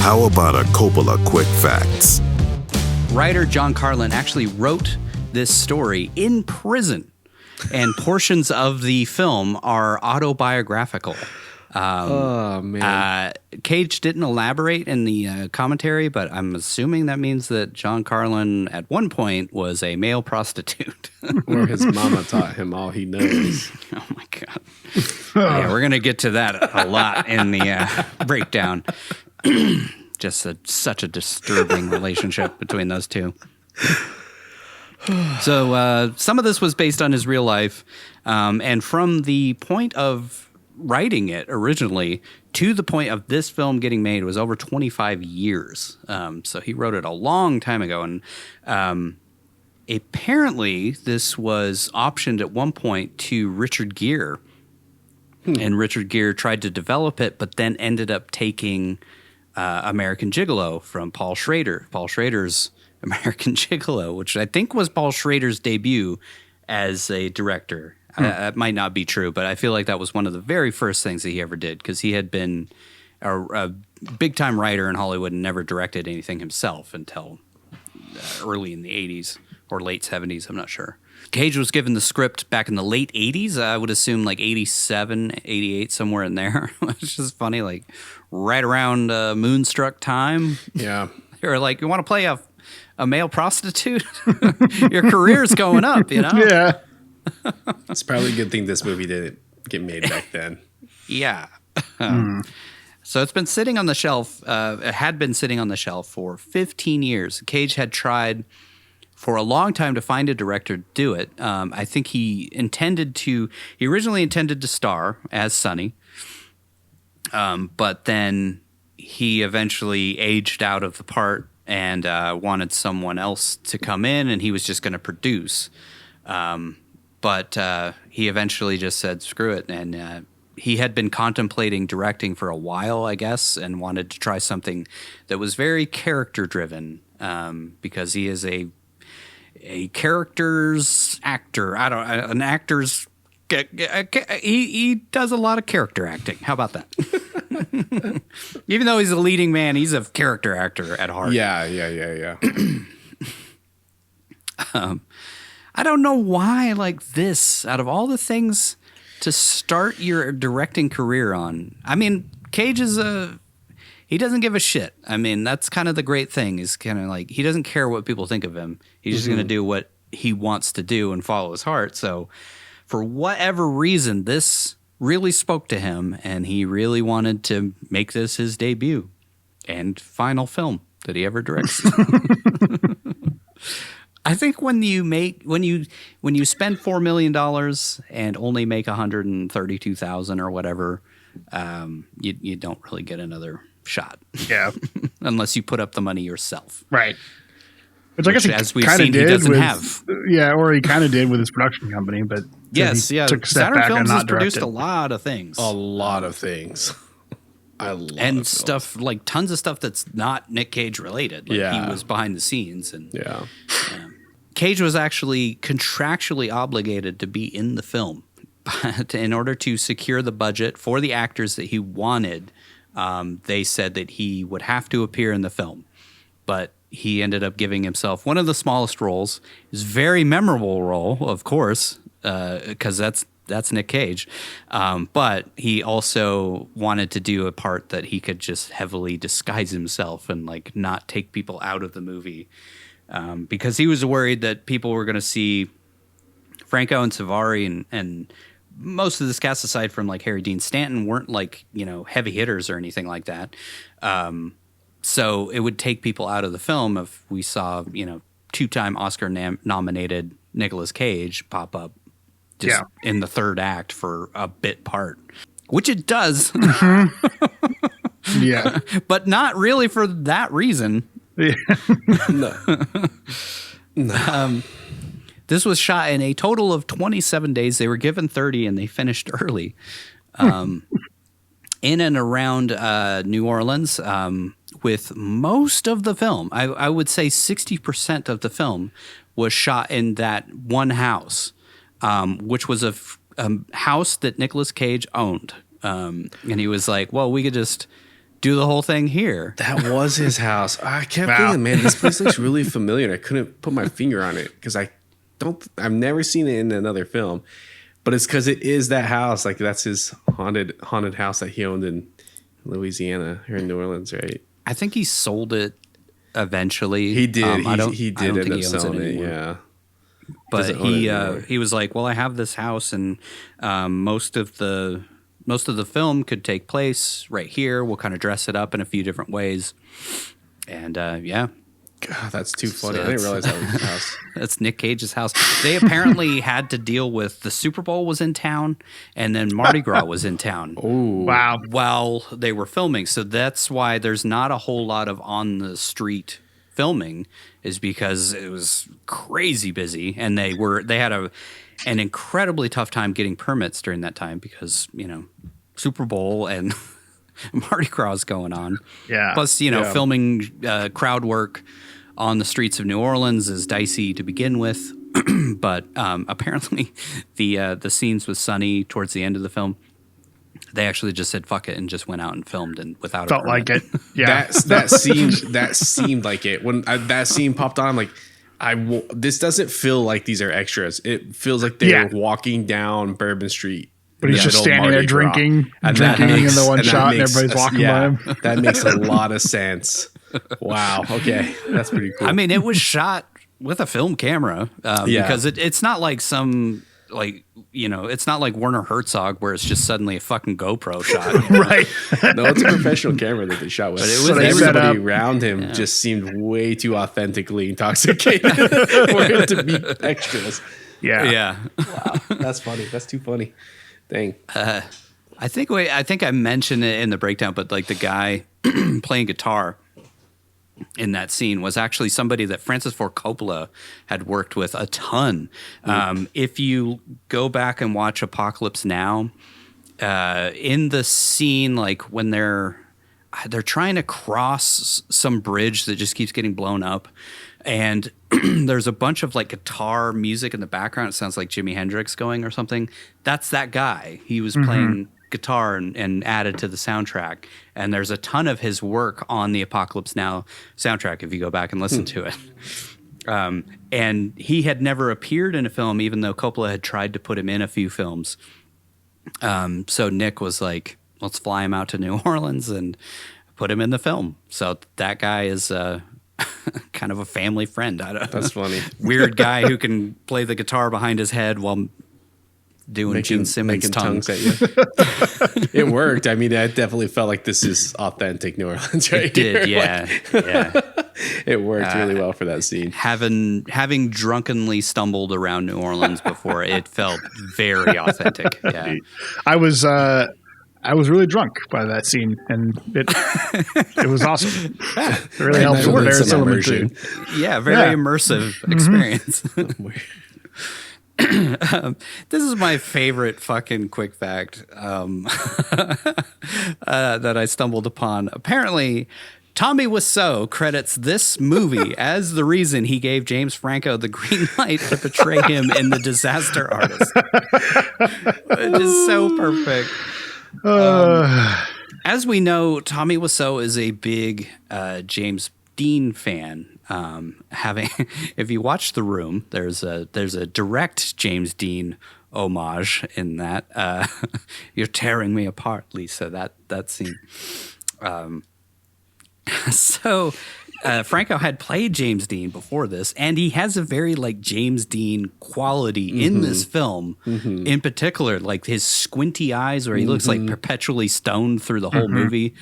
How about a Coppola quick facts? Writer John Carlin actually wrote this story in prison, and portions of the film are autobiographical. Oh, man. Cage didn't elaborate in the commentary, but I'm assuming that means that John Carlin at one point was a male prostitute. Or his mama taught him all he knows. Oh, my God. Yeah, we're going to get to that a lot in the breakdown. Just such a disturbing relationship between those two. So some of this was based on his real life. And from the point of writing it originally to the point of this film getting made was over 25 years. So he wrote it a long time ago. And apparently this was optioned at one point to Richard Gere. And Richard Gere tried to develop it, but then ended up taking American Gigolo from Paul Schrader. Paul Schrader's American Gigolo, which I think was Paul Schrader's debut as a director. That might not be true, but I feel like that was one of the very first things that he ever did, because he had been a big-time writer in Hollywood and never directed anything himself until early in the 80s or late 70s, I'm not sure. Cage was given the script back in the late 80s. I would assume like 87, 88, somewhere in there. It's just funny, like right around Moonstruck time. Yeah. They were like, you want to play a male prostitute? Your career's going up, you know? Yeah. It's probably a good thing this movie didn't get made back then. Yeah. So it's been sitting on the shelf. It had been sitting on the shelf for 15 years. Cage had tried for a long time to find a director to do it. I think he originally intended to star as Sonny. But then he eventually aged out of the part and wanted someone else to come in, and he was just going to produce. But he eventually just said, screw it. And he had been contemplating directing for a while, I guess, and wanted to try something that was very character-driven, because he is a character's actor. An actor's... He does a lot of character acting. How about that? Even though he's a leading man, he's a character actor at heart. Yeah. I don't know why, like this, out of all the things to start your directing career on. I mean, Cage he doesn't give a shit. I mean, that's kind of the great thing, is kind of like, he doesn't care what people think of him. He's just going to do what he wants to do and follow his heart. So for whatever reason, this really spoke to him, and he really wanted to make this his debut and final film that he ever directs. I think when you spend $4 million and only make $132,000 or whatever, you don't really get another shot. Yeah. Unless you put up the money yourself. Right. Which I guess as we've seen, he doesn't have. Yeah, or he kind of did with his production company, but yes, yeah. took a step Saturn back Films and has not produced directed. a lot of things. A lot of things. And stuff, like tons of stuff that's not Nick Cage related. Like Yeah. He was behind the scenes. And Yeah. Cage was actually contractually obligated to be in the film. But in order to secure the budget for the actors that he wanted, they said that he would have to appear in the film. But he ended up giving himself one of the smallest roles. His very memorable role, of course, because that's Nick Cage. But he also wanted to do a part that he could just heavily disguise himself and like not take people out of the movie. Because he was worried that people were going to see Franco and Savari and most of this cast, aside from like Harry Dean Stanton, weren't like, heavy hitters or anything like that. So it would take people out of the film if we saw, two-time Oscar nominated Nicolas Cage pop up just in the third act for a bit part, which it does. Yeah. But not really for that reason. Yeah. No. This was shot in a total of 27 days. They were given 30 and they finished early. In and around New Orleans, with most of the film, I would say 60% of the film was shot in that one house, which was a house that Nicolas Cage owned. And he was like, well, we could just do the whole thing here. That was his house. I kept thinking, man, this place looks really familiar. I couldn't put my finger on it because I've never seen it in another film, but it's because it is that house. Like that's his haunted house that he owned in Louisiana or in New Orleans, right? I think he sold it eventually. He did. He I did don't end think up he owns it selling it. anymore. Yeah. But Doesn't own it anymore. he was like, well, I have this house, and most of the film could take place right here. We'll kind of dress it up in a few different ways, and yeah. God, that's too funny. So I didn't realize that was his house. That's Nick Cage's house. They apparently had to deal with the Super Bowl was in town, and then Mardi Gras was in town. Ooh. Wow. While they were filming. So that's why there's not a whole lot of on the street filming, is because it was crazy busy, and they had an incredibly tough time getting permits during that time because, Super Bowl and Mardi Gras is going on. Yeah. Plus, filming crowd work on the streets of New Orleans is dicey to begin with. But apparently the scenes with Sonny towards the end of the film, they actually just said fuck it and just went out and filmed and without Felt a permit. like it. Yeah. That seemed like it. When that scene popped on, I'm like, this doesn't feel like these are extras. It feels like they're walking down Bourbon Street. But he's just standing there drinking in the one shot, and everybody's walking by him. That makes a lot of sense. Wow. Okay. That's pretty cool. I mean, it was shot with a film camera because it's not like it's not like Werner Herzog where it's just suddenly a fucking GoPro shot. Right. No, it's a professional camera that they shot with. But it was everybody around him just seemed way too authentically intoxicated for it to be extras. Yeah. Yeah. Wow. That's funny. That's too funny. Dang. I think I mentioned it in the breakdown, but like the guy playing guitar in that scene was actually somebody that Francis Ford Coppola had worked with a ton. If you go back and watch Apocalypse Now, in the scene, like when they're trying to cross some bridge that just keeps getting blown up, and there's a bunch of like guitar music in the background. It sounds like Jimi Hendrix going or something. That's that guy. He was playing guitar and added to the soundtrack. And there's a ton of his work on the Apocalypse Now soundtrack if you go back and listen to it. And he had never appeared in a film, even though Coppola had tried to put him in a few films. So Nick was like, let's fly him out to New Orleans and put him in the film. So that guy is kind of a family friend. That's funny. Weird guy who can play the guitar behind his head while doing Gene Simmons tongues at you. It worked. I mean, I definitely felt like this is authentic New Orleans right It did, here. yeah. It worked really well for that scene. Having drunkenly stumbled around New Orleans before, it felt very authentic. Yeah. I was really drunk by that scene, and it was awesome. It really helped with Very their immersion. Yeah, very immersive experience. This is my favorite fucking quick fact that I stumbled upon. Apparently, Tommy Wiseau credits this movie as the reason he gave James Franco the green light to portray him in The Disaster Artist. Which is so perfect. As we know, Tommy Wiseau is a big James Dean fan. If you watch The Room, there's a direct James Dean homage in that. You're tearing me apart, Lisa. That scene. So Franco had played James Dean before this, and he has a very like James Dean quality in this film. In particular, like his squinty eyes, where he looks like perpetually stoned through the whole movie.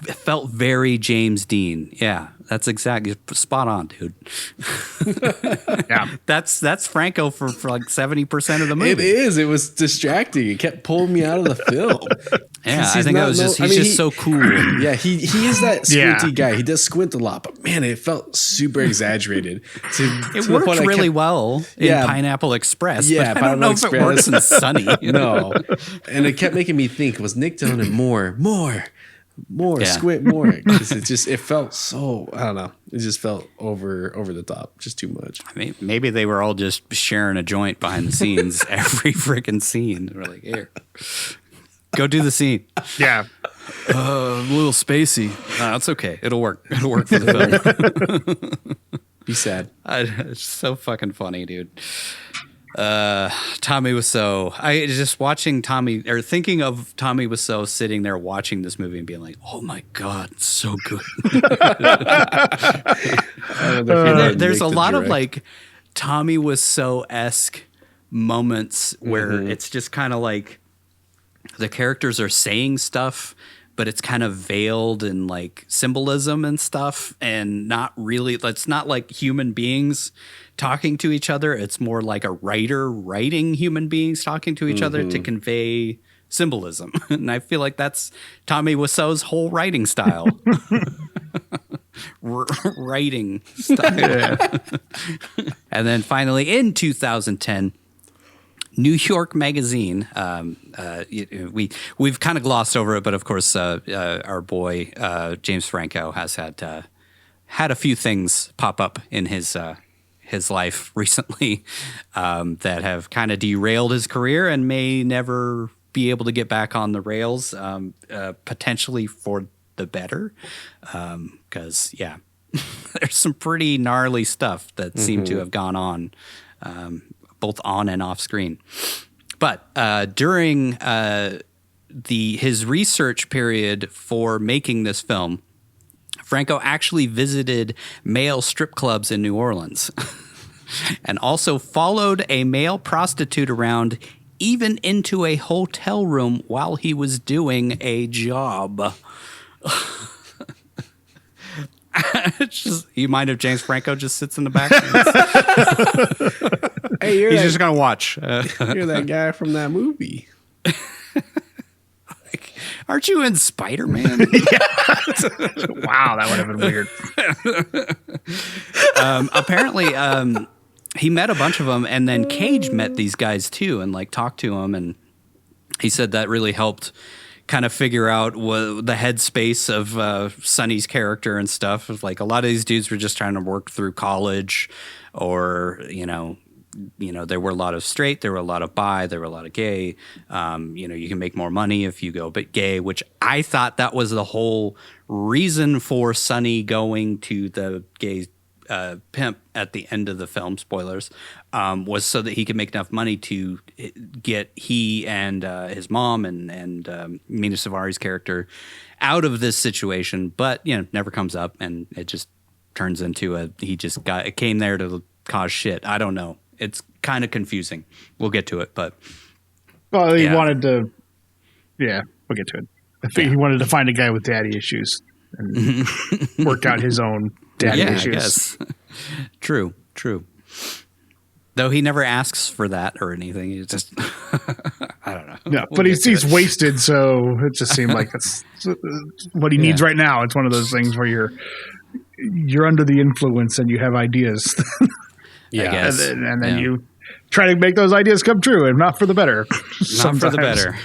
It felt very James Dean. Yeah, that's exactly spot on, dude. Yeah, that's Franco for like 70% of the movie. It is. It was distracting. It kept pulling me out of the film. Yeah, I think that was just he's just so cool. Yeah, he is that squinty guy. He does squint a lot, but man, it felt super exaggerated. It worked really well in Pineapple Express. Yeah, but I don't know if it works in Sonny. No, and it kept making me think: was Nick telling him more, squint more? Because it felt so. I don't know. It just felt over the top, just too much. I mean, maybe they were all just sharing a joint behind the scenes every freaking scene. We're like, here. Go do the scene. Yeah. A little spacey. No, it's okay. It'll work. It'll work for the film. Be sad. It's so fucking funny, dude. Tommy Wiseau. I just watching Tommy, or thinking of Tommy Wiseau sitting there watching this movie and being like, "Oh my god, it's so good." There's a lot of like Tommy Wiseau-esque moments where it's just kind of like the characters are saying stuff, but it's kind of veiled in like symbolism and stuff, and not really. It's not like human beings talking to each other. It's more like a writer writing human beings talking to each other to convey symbolism. And I feel like that's Tommy Wiseau's whole writing style. Writing style. Yeah. And then finally in 2010, New York Magazine. We've kind of glossed over it, but of course, our boy James Franco has had a few things pop up in his life recently that have kind of derailed his career and may never be able to get back on the rails. Potentially for the better, because there's some pretty gnarly stuff that seemed to have gone on. Both on and off screen. But during his research period for making this film, Franco actually visited male strip clubs in New Orleans and also followed a male prostitute around, even into a hotel room while he was doing a job. You mind if James Franco just sits in the back? Hey, he's just gonna watch. You're that guy from that movie. Aren't you in Spider-Man? Wow, that would have been weird. Apparently, he met a bunch of them, and then Cage met these guys too, and like talked to them, and he said that really helped kind of figure out the headspace of Sonny's character and stuff. Like a lot of these dudes were just trying to work through college, or there were a lot of straight, there were a lot of bi, there were a lot of gay. You can make more money if you go but gay, which I thought that was the whole reason for Sonny going to the gay pimp at the end of the film, spoilers, was so that he could make enough money to get he and his mom and Mina Savari's character out of this situation. But never comes up, and it just turns into it came there to cause shit. I don't know. It's kind of confusing. We'll get to it, but he wanted to. Yeah, we'll get to it. I think he wanted to find a guy with daddy issues and work out his own daddy issues. I guess. True. Though he never asks for that or anything. He just, I don't know. No, but he's wasted, so it just seemed like that's what he needs right now. It's one of those things where you're under the influence and you have ideas. I guess. And then you try to make those ideas come true, and not for the better. Not for the better.